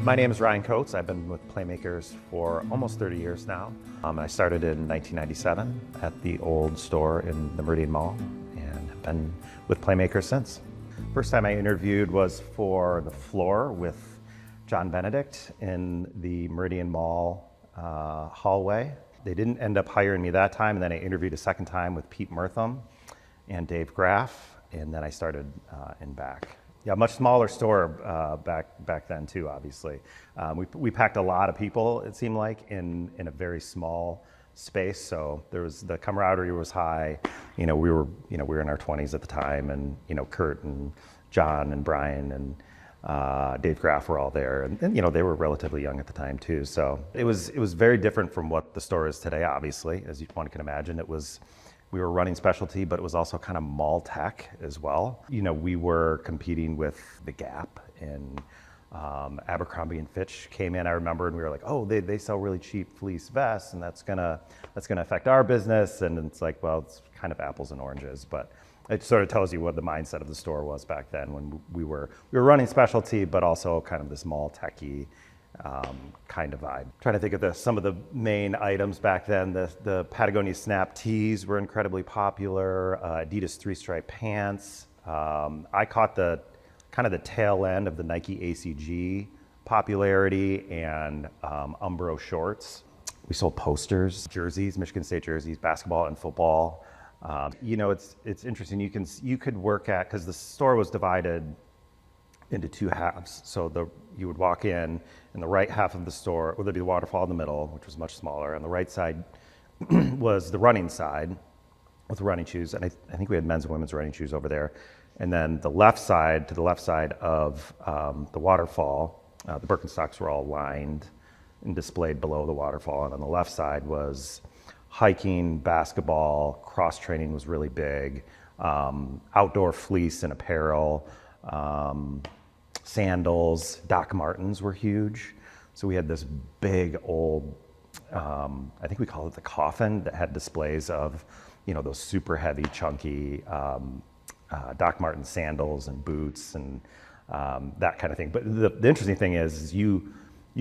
My name is Ryan Coates. I've been with Playmakers for almost 30 years now. I started in 1997 at the old store in the Meridian Mall and have been with Playmakers since. First time I interviewed was for the floor with John Benedict in the Meridian Mall hallway. They didn't end up hiring me that time, and then I interviewed a second time with Pete Murtham and Dave Graff, and then I started in back. Yeah, much smaller store back then too, obviously. We packed a lot of people, it seemed like, in a very small space. So the camaraderie was high. We were in our 20s at the time, and Kurt and John and Brian and Dave Graff were all there, and they were relatively young at the time too. So it was very different from what the store is today, obviously, as one can imagine. We were running specialty, but it was also kind of mall tech as well. We were competing with The Gap, and Abercrombie and Fitch came in, I remember, and we were like, oh, they sell really cheap fleece vests, and that's gonna affect our business. And it's like, well, it's kind of apples and oranges, but it sort of tells you what the mindset of the store was back then when we were running specialty, but also kind of this mall techy kind of vibe. Trying to think of some of the main items back then. The Patagonia Snap tees were incredibly popular. Adidas three-stripe pants. I caught the tail end of the Nike ACG popularity, and Umbro shorts. We sold posters, jerseys, Michigan State jerseys, basketball and football. It's interesting. You could work at, because the store was divided into two halves. So you would walk in the right half of the store, there'd be the waterfall in the middle, which was much smaller. On the right side was the running side with the running shoes. And I think we had men's and women's running shoes over there. And then to the left side of the waterfall, the Birkenstocks were all lined and displayed below the waterfall. And on the left side was hiking, basketball, cross training was really big, outdoor fleece and apparel, sandals. Doc Martens were huge. So we had this big old, I think we called it the coffin, that had displays of, those super heavy, chunky Doc Martens sandals and boots and that kind of thing. But the interesting thing is you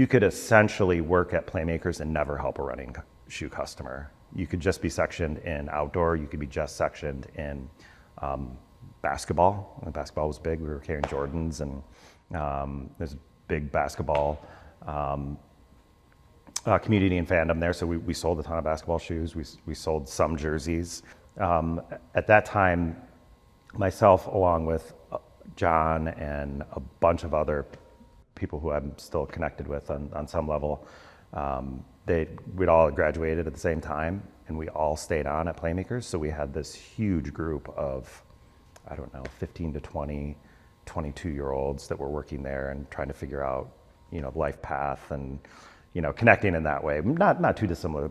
could essentially work at Playmakers and never help a running shoe customer. You could just be sectioned in outdoor. You could be just sectioned in basketball. When basketball was big, we were carrying Jordans, and there's a big basketball community and fandom there. So we sold a ton of basketball shoes. We sold some jerseys. At that time, myself, along with John and a bunch of other people who I'm still connected with on some level, we'd all graduated at the same time, and we all stayed on at Playmakers. So we had this huge group of, 15 to 20, 22-year-olds that were working there and trying to figure out, life path and, connecting in that way. Not too dissimilar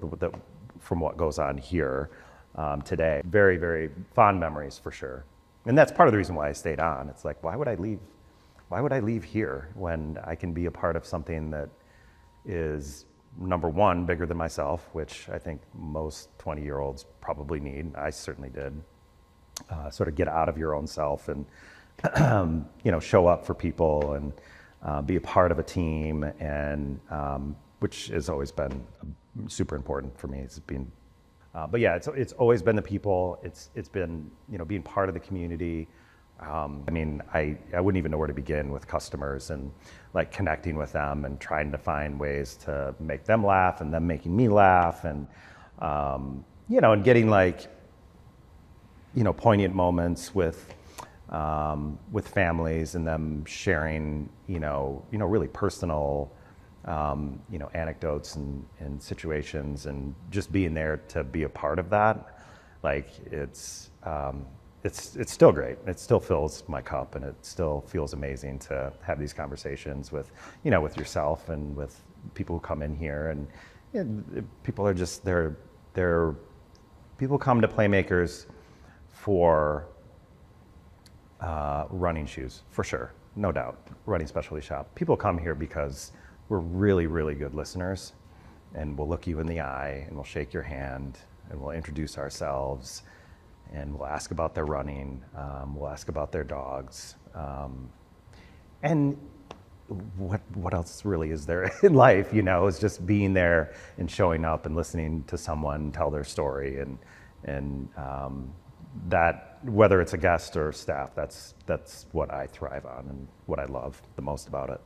from what goes on here today. Very, very fond memories for sure. And that's part of the reason why I stayed on. It's like, why would I leave? Why would I leave here when I can be a part of something that is, number one, bigger than myself, which I think most 20-year-olds probably need. I certainly did. Sort of get out of your own self and, show up for people and be a part of a team, and which has always been super important for me. It's been, but yeah, it's always been the people. It's been, being part of the community. I wouldn't even know where to begin with customers and like connecting with them and trying to find ways to make them laugh and them making me laugh, and and getting like, poignant moments with families and them sharing, really personal, anecdotes and situations, and just being there to be a part of that. Like it's still great. It still fills my cup, and it still feels amazing to have these conversations with yourself and with people who come in here. And people are just, people come to Playmakers for running shoes, for sure, no doubt. Running specialty shop. People come here because we're really, really good listeners, and we'll look you in the eye, and we'll shake your hand, and we'll introduce ourselves, and we'll ask about their running, we'll ask about their dogs. And what else really is there in life? It's just being there and showing up and listening to someone tell their story, and that, whether it's a guest or staff, that's what I thrive on and what I love the most about it.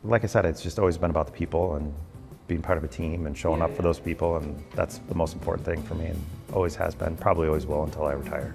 Like I said, it's just always been about the people and being part of a team and showing up for those people, and that's the most important thing for me, and always has been, probably always will until I retire.